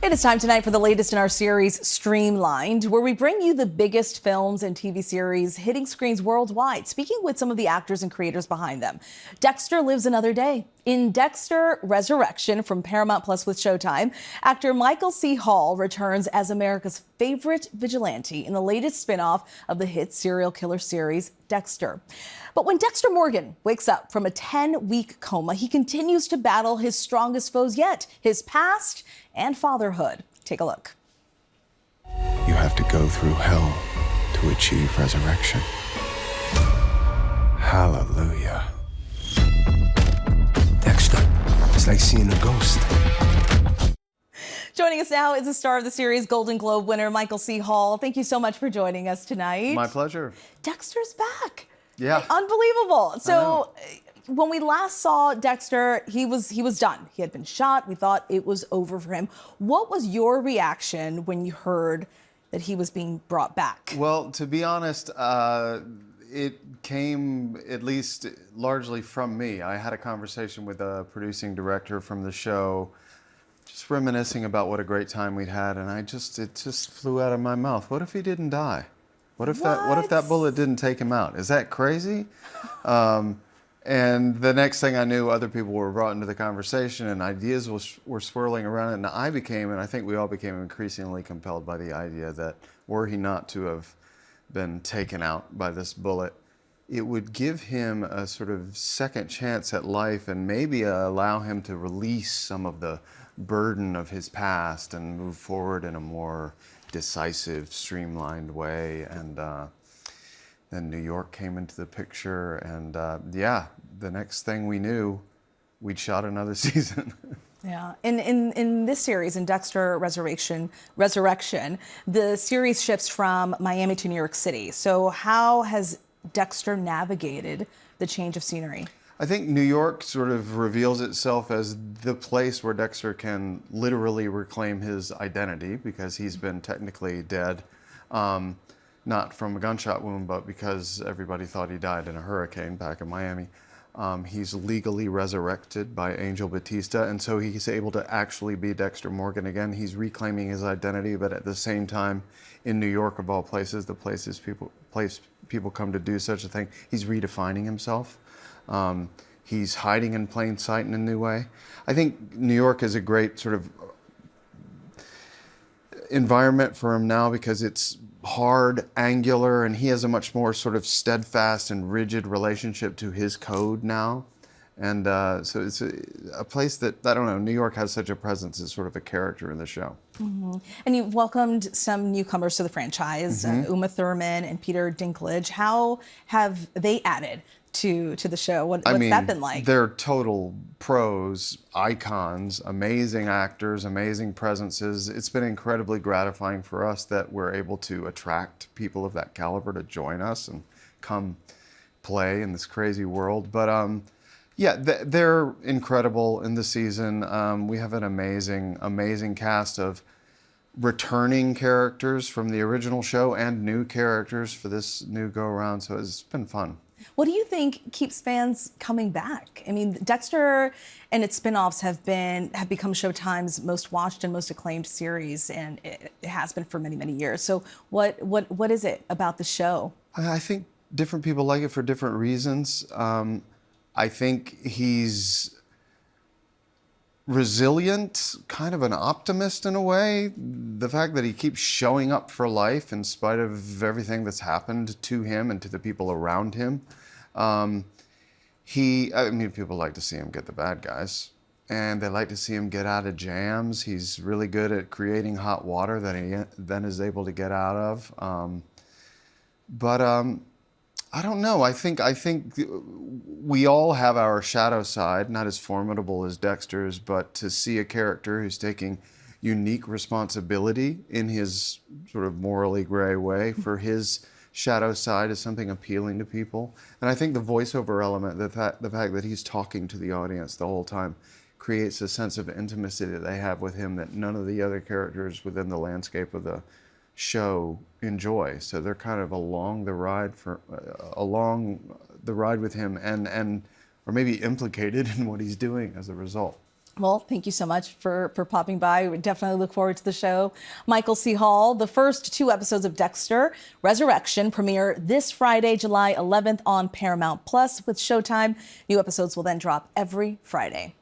It is time tonight for the latest in our series, Streamlined, where we bring you the biggest films and TV series hitting screens worldwide, speaking with some of the actors and creators behind them. Dexter lives another day. In Dexter Resurrection from Paramount Plus with Showtime, actor Michael C. Hall returns as America's favorite vigilante in the latest spin-off of the hit serial killer series, Dexter. But when Dexter Morgan wakes up from a 10-week coma, he continues to battle his strongest foes yet, his past and fatherhood. Take a look. You have to go through hell to achieve resurrection. Hallelujah. Dexter, it's like seeing a ghost. Joining us now is the star of the series, Golden Globe winner Michael C. Hall. Thank you so much for joining us tonight. My pleasure. Dexter's back. Yeah. Unbelievable. So when we last saw Dexter, he was done. He had been shot. We thought it was over for him. What was your reaction when you heard that he was being brought back? Well, to be honest, it came at least largely from me. I had a conversation with a producing director from the show, just reminiscing about what a great time we'd had, and it just flew out of my mouth. What if he didn't die? What if that bullet didn't take him out? Is that crazy? And the next thing I knew, other people were brought into the conversation and ideas were swirling around it. And I think we all became increasingly compelled by the idea that were he not to have been taken out by this bullet, it would give him a sort of second chance at life and maybe allow him to release some of the burden of his past and move forward in a more decisive, streamlined way. And then New York came into the picture, and the next thing we knew, we'd shot another season. Yeah, in this series, in Dexter Resurrection, the series shifts from Miami to New York City. So how has Dexter navigated the change of scenery? I think New York sort of reveals itself as the place where Dexter can literally reclaim his identity, because he's been technically dead, not from a gunshot wound, but because everybody thought he died in a hurricane back in Miami. He's legally resurrected by Angel Batista, and so he's able to actually be Dexter Morgan again. He's reclaiming his identity, but at the same time, in New York of all places, the place people come to do such a thing, he's redefining himself. He's hiding in plain sight in a new way. I think New York is a great sort of environment for him now because it's hard, angular, and he has a much more sort of steadfast and rigid relationship to his code now. And so it's a place that, I don't know, New York has such a presence as sort of a character in the show. Mm-hmm. And you've welcomed some newcomers to the franchise, Uma Thurman and Peter Dinklage. How have they added to the show? What's that been like? They're total pros, icons, amazing actors, amazing presences. It's been incredibly gratifying for us that we're able to attract people of that caliber to join us and come play in this crazy world. But they're incredible in the season. We have an amazing cast of returning characters from the original show and new characters for this new go-around, so it's been fun. What do you think keeps fans coming back? I mean, Dexter and its spin-offs have become Showtime's most watched and most acclaimed series, and it has been for many, many years. So what is it about the show? I think different people like it for different reasons. I think he's resilient, kind of an optimist in a way. The fact that he keeps showing up for life in spite of everything that's happened to him and to the people around him. People like to see him get the bad guys, and they like to see him get out of jams. He's really good at creating hot water that he then is able to get out of. I don't know. I think we all have our shadow side, not as formidable as Dexter's, but to see a character who's taking unique responsibility in his sort of morally gray way for his shadow side is something appealing to people. And I think the voiceover element, the fact that he's talking to the audience the whole time, creates a sense of intimacy that they have with him that none of the other characters within the landscape of the show enjoy. So they're kind of along the ride with him, and or maybe implicated in what he's doing as a result. Well, thank you so much for popping by. We definitely look forward to the show. Michael C. Hall, the first 2 episodes of Dexter Resurrection premiere this Friday, July 11th on Paramount Plus with Showtime. New episodes will then drop every Friday.